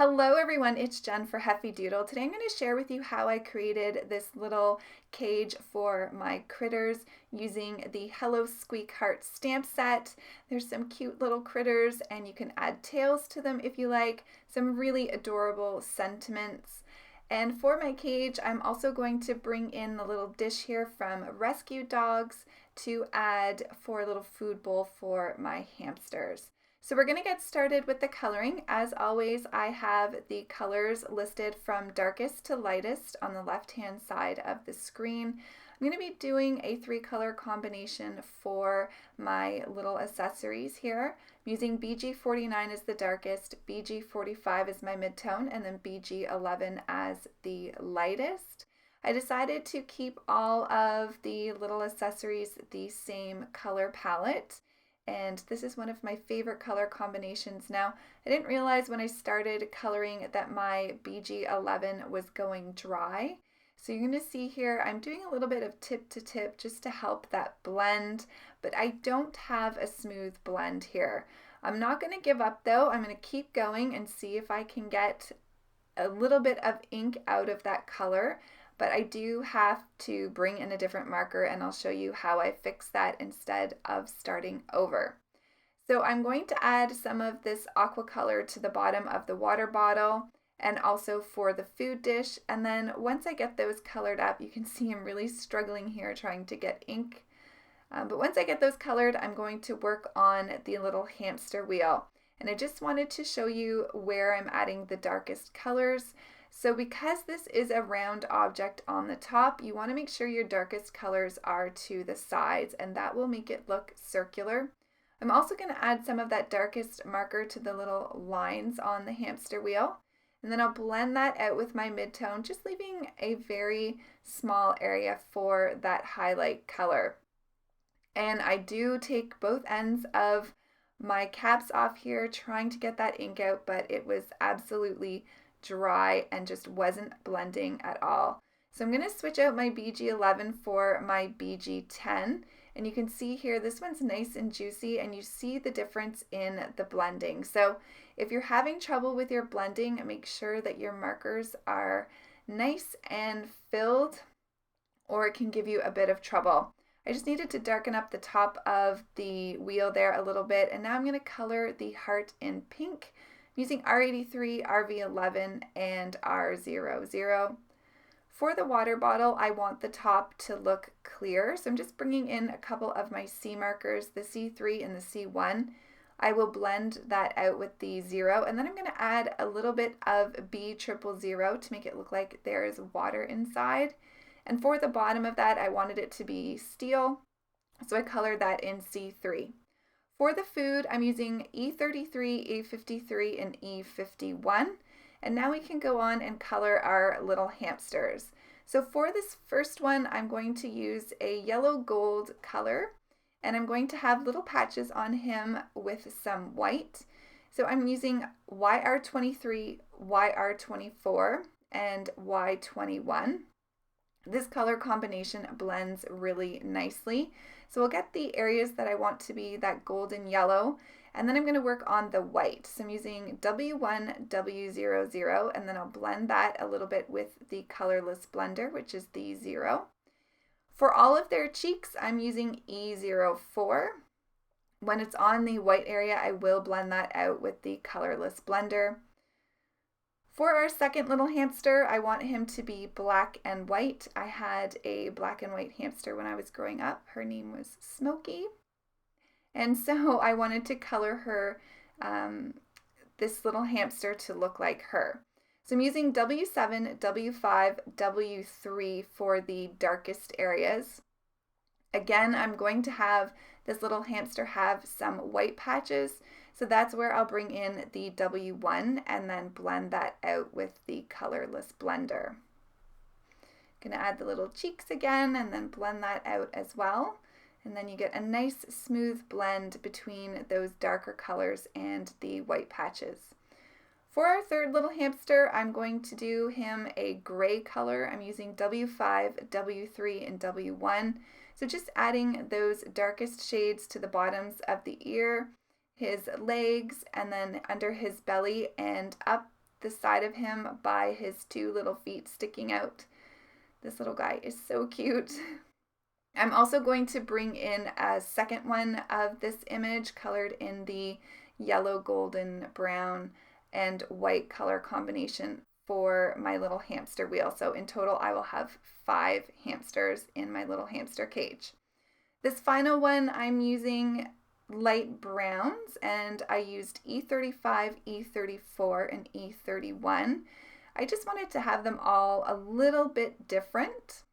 Hello everyone, it's Jen for Heffy Doodle. Today I'm going to share with you how I created this little cage for my critters using the Hello Squeakheart stamp set. There's some cute little critters and you can add tails to them if you like, some really adorable sentiments. And for my cage, I'm also going to bring in the little dish here from Rescue Dogs to add for a little food bowl for my hamsters. So we're going to get started with the coloring. As always, I have the colors listed from darkest to lightest on the left-hand side of the screen. I'm going to be doing a 3-color combination for my little accessories here. I'm using BG49 as the darkest, BG45 as my midtone, and then BG11 as the lightest. I decided to keep all of the little accessories the same color palette. And this is one of my favorite color combinations. Now, I didn't realize when I started coloring that my BG11 was going dry. So you're going to see here, I'm doing a little bit of tip to tip just to help that blend, but I don't have a smooth blend here. I'm not going to give up though. I'm going to keep going and see if I can get a little bit of ink out of that color. But I do have to bring in a different marker and I'll show you how I fix that instead of starting over. So I'm going to add some of this aqua color to the bottom of the water bottle and also for the food dish. And then once I get those colored up, you can see I'm really struggling here trying to get ink. But once I get those colored, I'm going to work on the little hamster wheel. And I just wanted to show you where I'm adding the darkest colors. So because this is a round object on the top, you want to make sure your darkest colors are to the sides and that will make it look circular. I'm also going to add some of that darkest marker to the little lines on the hamster wheel. And then I'll blend that out with my midtone, just leaving a very small area for that highlight color. And I do take both ends of my caps off here, trying to get that ink out, but it was absolutely dry and just wasn't blending at all. So I'm going to switch out my BG11 for my BG10, and you can see here this one's nice and juicy and you see the difference in the blending. So if you're having trouble with your blending, make sure that your markers are nice and filled or it can give you a bit of trouble. I just needed to darken up the top of the wheel there a little bit, and now I'm going to color the heart in pink using R83, RV11, and R00. For the water bottle, I want the top to look clear, so I'm just bringing in a couple of my C markers, the C3 and the C1. I will blend that out with the 0, and then I'm going to add a little bit of B000 to make it look like there is water inside. And for the bottom of that, I wanted it to be steel, so I colored that in C3. For the food, I'm using E33, E53, and E51. And now we can go on and color our little hamsters. So for this first one, I'm going to use a yellow gold color, and I'm going to have little patches on him with some white. So I'm using YR23, YR24, and Y21. This color combination blends really nicely. So we'll get the areas that I want to be that golden yellow, and then I'm going to work on the white. So I'm using W1, W00, and then I'll blend that a little bit with the colorless blender, which is the 0. For all of their cheeks, I'm using E04. When it's on the white area, I will blend that out with the colorless blender. For our second little hamster, I want him to be black and white. I had a black and white hamster when I was growing up. Her name was Smokey. And so I wanted to color her, this little hamster to look like her. So I'm using W7, W5, W3 for the darkest areas. Again, I'm going to have this little hamster have some white patches. So that's where I'll bring in the W1 and then blend that out with the colorless blender. Gonna add the little cheeks again and then blend that out as well. And then you get a nice smooth blend between those darker colors and the white patches. For our third little hamster, I'm going to do him a gray color. I'm using W5, W3, and W1. So just adding those darkest shades to the bottoms of the ear, his legs, and then under his belly and up the side of him by his two little feet sticking out. This little guy is so cute. I'm also going to bring in a second one of this image colored in the yellow, golden, brown, and white color combination for my little hamster wheel. So in total, I will have 5 hamsters in my little hamster cage. This final one, I'm using light browns, and I used E35, E34, and E31. I just wanted to have them all a little bit different,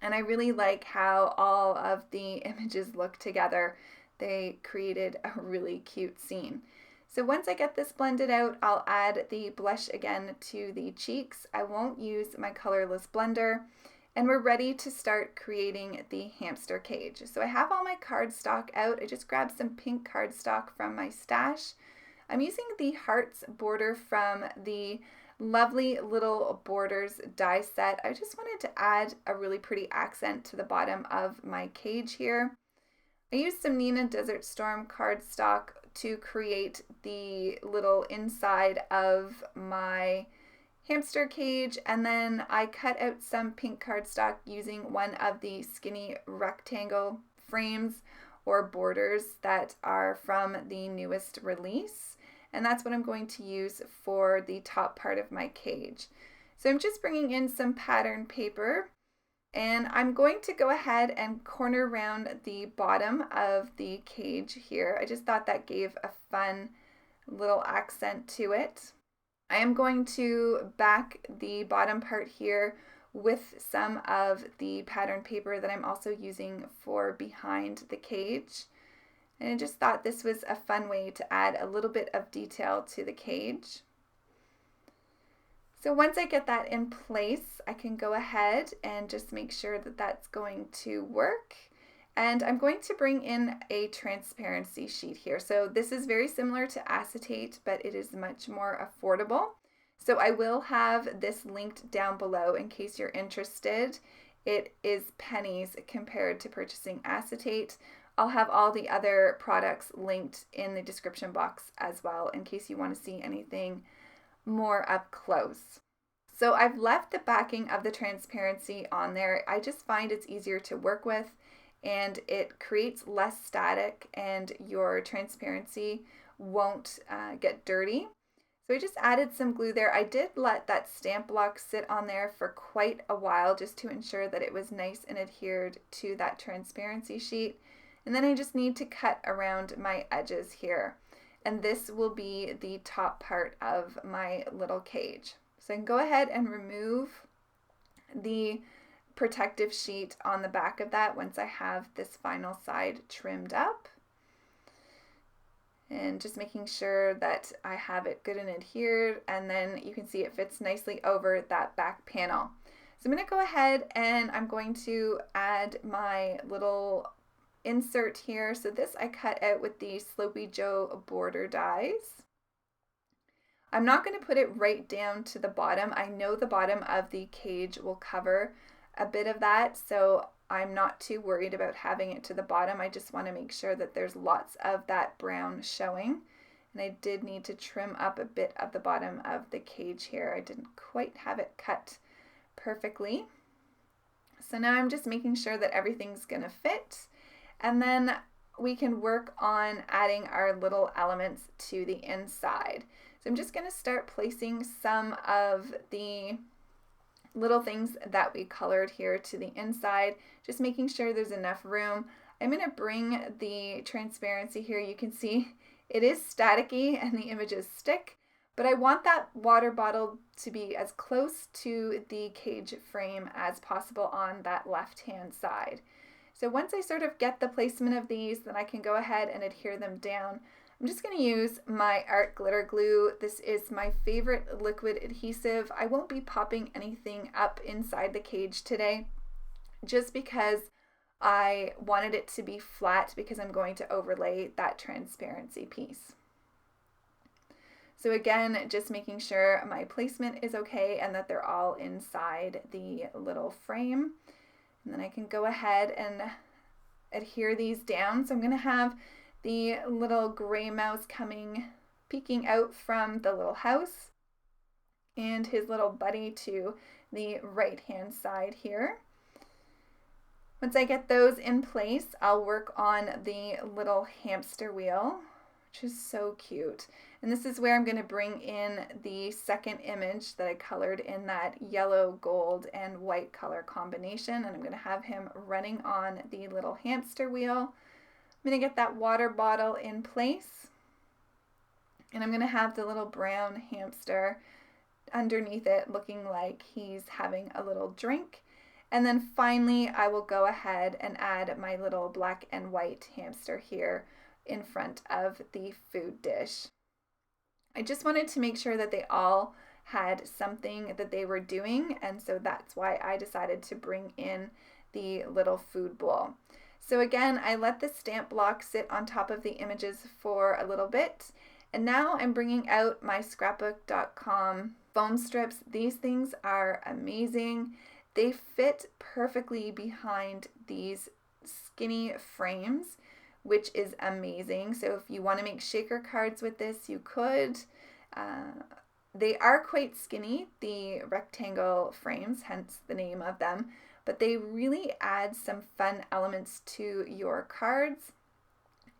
and I really like how all of the images look together. They created a really cute scene. So once I get this blended out, I'll add the blush again to the cheeks. I won't use my colorless blender. And we're ready to start creating the hamster cage. So I have all my cardstock out. I just grabbed some pink cardstock from my stash. I'm using the hearts border from the lovely little borders die set. I just wanted to add a really pretty accent to the bottom of my cage here. I used some Nina Desert Storm cardstock to create the little inside of my hamster cage, and then I cut out some pink cardstock using one of the skinny rectangle frames or borders that are from the newest release, and that's what I'm going to use for the top part of my cage. So I'm just bringing in some pattern paper, and I'm going to go ahead and corner around the bottom of the cage here. I just thought that gave a fun little accent to it. I am going to back the bottom part here with some of the pattern paper that I'm also using for behind the cage. And I just thought this was a fun way to add a little bit of detail to the cage. So once I get that in place, I can go ahead and just make sure that that's going to work. And I'm going to bring in a transparency sheet here. So this is very similar to acetate, but it is much more affordable. So I will have this linked down below in case you're interested. It is pennies compared to purchasing acetate. I'll have all the other products linked in the description box as well in case you want to see anything more up close. So I've left the backing of the transparency on there. I just find it's easier to work with, and it creates less static, and your transparency won't get dirty. So I just added some glue there. I did let that stamp block sit on there for quite a while just to ensure that it was nice and adhered to that transparency sheet. And then I just need to cut around my edges here. And this will be the top part of my little cage. So I can go ahead and remove the protective sheet on the back of that once I have this final side trimmed up, and just making sure that I have it good and adhered, and then you can see it fits nicely over that back panel. So I'm going to go ahead and I'm going to add my little insert here. So this I cut out with the Slopey Joe border dies. I'm not going to put it right down to the bottom. I know the bottom of the cage will cover a bit of that, so I'm not too worried about having it to the bottom. I just want to make sure that there's lots of that brown showing. And I did need to trim up a bit of the bottom of the cage here. I didn't quite have it cut perfectly. So now I'm just making sure that everything's going to fit. And then we can work on adding our little elements to the inside. So I'm just going to start placing some of the little things that we colored here to the inside, just making sure there's enough room. I'm going to bring the transparency here. You can see it is staticky and the images stick, but I want that water bottle to be as close to the cage frame as possible on that left-hand side. So once I sort of get the placement of these, then I can go ahead and adhere them down. I'm just going to use my art glitter glue. This is my favorite liquid adhesive. I won't be popping anything up inside the cage today just because I wanted it to be flat because I'm going to overlay that transparency piece. So again, just making sure my placement is okay and that they're all inside the little frame. And then I can go ahead and adhere these down. So I'm going to have the little gray mouse peeking out from the little house. and his little buddy to the right hand side here. Once I get those in place, I'll work on the little hamster wheel, which is so cute. And this is where I'm going to bring in the second image that I colored in that yellow, gold, and white color combination. And I'm going to have him running on the little hamster wheel. I'm going to get that water bottle in place. And I'm going to have the little brown hamster underneath it looking like he's having a little drink. And then finally, I will go ahead and add my little black and white hamster here in front of the food dish. I just wanted to make sure that they all had something that they were doing, and so that's why I decided to bring in the little food bowl. So again, I let the stamp block sit on top of the images for a little bit, and now I'm bringing out my scrapbook.com foam strips. These things are amazing. They fit perfectly behind these skinny frames, which is amazing. So if you want to make shaker cards with this, you could. They are quite skinny, the rectangle frames, hence the name of them, but they really add some fun elements to your cards.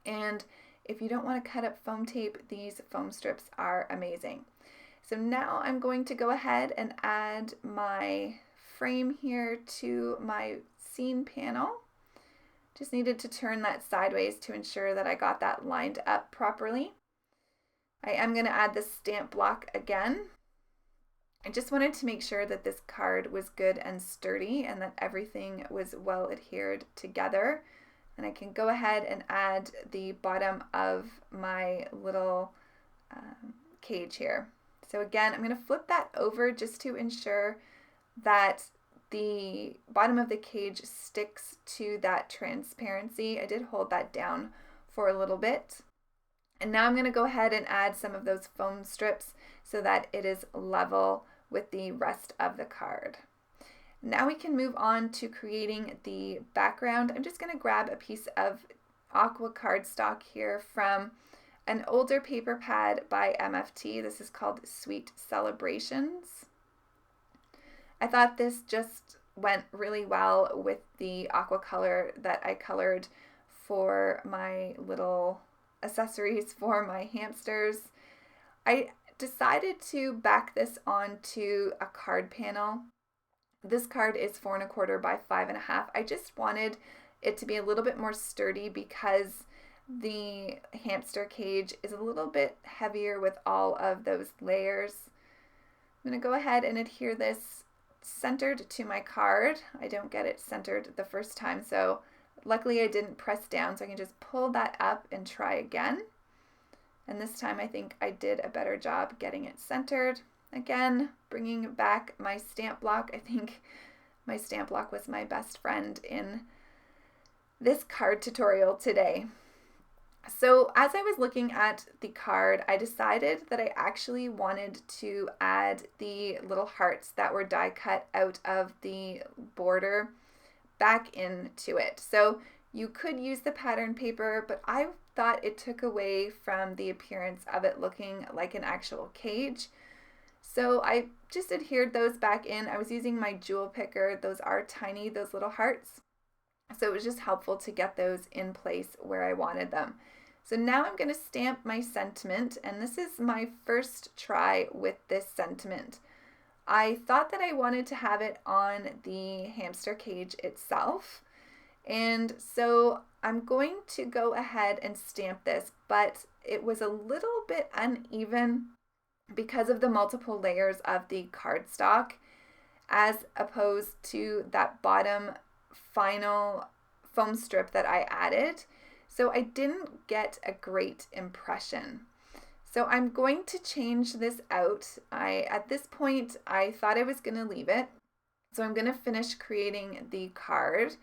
And if you don't want to cut up foam tape, these foam strips are amazing. So now I'm going to go ahead and add my frame here to my scene panel. Just needed to turn that sideways to ensure that I got that lined up properly. I am going to add the stamp block again. I just wanted to make sure that this card was good and sturdy and that everything was well adhered together. And I can go ahead and add the bottom of my little cage here. So again, I'm going to flip that over just to ensure that the bottom of the cage sticks to that transparency. I did hold that down for a little bit. And now I'm going to go ahead and add some of those foam strips so that it is level with the rest of the card. Now we can move on to creating the background. I'm just going to grab a piece of aqua cardstock here from an older paper pad by MFT. This is called Sweet Celebrations. I thought this just went really well with the aqua color that I colored for my little accessories for my hamsters. I decided to back this onto a card panel. This card is 4 1/4 by 5 1/2. I just wanted it to be a little bit more sturdy because the hamster cage is a little bit heavier with all of those layers. I'm going to go ahead and adhere this centered to my card. I don't get it centered the first time, so luckily I didn't press down, so I can just pull that up and try again. And this time I think I did a better job getting it centered. Again, bringing back my stamp block. I think my stamp block was my best friend in this card tutorial today. So as I was looking at the card, I decided that I actually wanted to add the little hearts that were die cut out of the border back into it. So you could use the pattern paper, but I thought it took away from the appearance of it looking like an actual cage. So I just adhered those back in. I was using my jewel picker. Those are tiny, those little hearts. So it was just helpful to get those in place where I wanted them. So now I'm going to stamp my sentiment, and this is my first try with this sentiment. I thought that I wanted to have it on the hamster cage itself, and so I'm going to go ahead and stamp this, but it was a little bit uneven because of the multiple layers of the cardstock as opposed to that bottom final foam strip that I added. So I didn't get a great impression. So I'm going to change this out. At this point, I thought I was going to leave it. So I'm going to finish creating the card,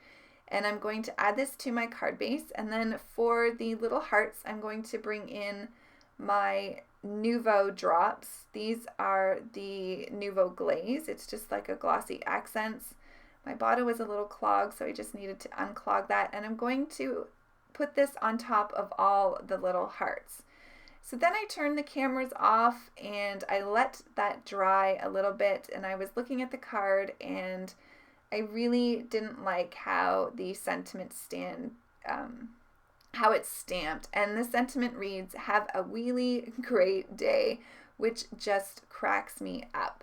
and I'm going to add this to my card base. And then for the little hearts, I'm going to bring in my Nouveau drops. These are the Nouveau glaze. It's just like a glossy accents. My bottle was a little clogged, so I just needed to unclog that. And I'm going to put this on top of all the little hearts. So then I turned the cameras off and I let that dry a little bit, and I was looking at the card and I really didn't like how the sentiment how it's stamped. And the sentiment reads, "Have a really great day," which just cracks me up.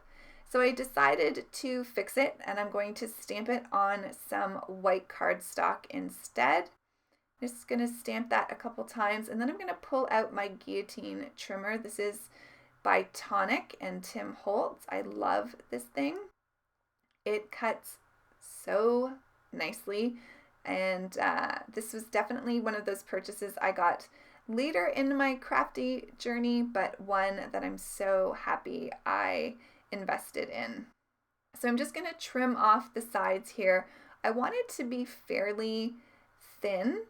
So I decided to fix it, and I'm going to stamp it on some white cardstock instead. I'm just going to stamp that a couple times, and then I'm going to pull out my guillotine trimmer. This is by Tonic and Tim Holtz. I love this thing. It cuts so nicely, and this was definitely one of those purchases I got later in my crafty journey, but one that I'm so happy I invested in. So I'm just going to trim off the sides here. I want it to be fairly thin,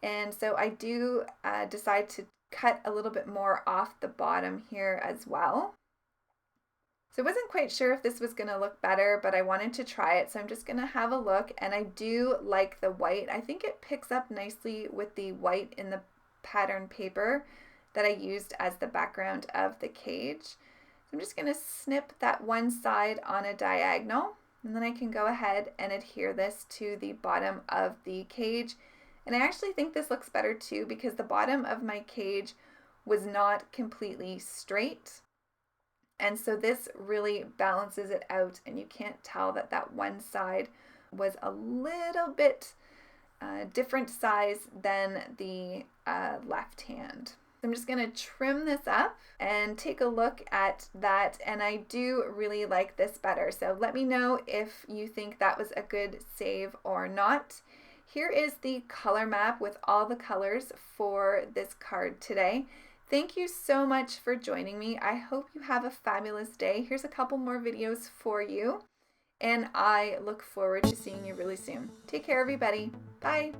and so I do decide to cut a little bit more off the bottom here as well. So I wasn't quite sure if this was going to look better, but I wanted to try it. So I'm just going to have a look, and I do like the white. I think it picks up nicely with the white in the pattern paper that I used as the background of the cage. So I'm just going to snip that one side on a diagonal, and then I can go ahead and adhere this to the bottom of the cage. And I actually think this looks better too, because the bottom of my cage was not completely straight. And so this really balances it out, and you can't tell that that one side was a little bit different size than the left hand. I'm just going to trim this up and take a look at that, and I do really like this better. So let me know if you think that was a good save or not. Here is the color map with all the colors for this card today. Thank you so much for joining me. I hope you have a fabulous day. Here's a couple more videos for you, and I look forward to seeing you really soon. Take care, everybody. Bye.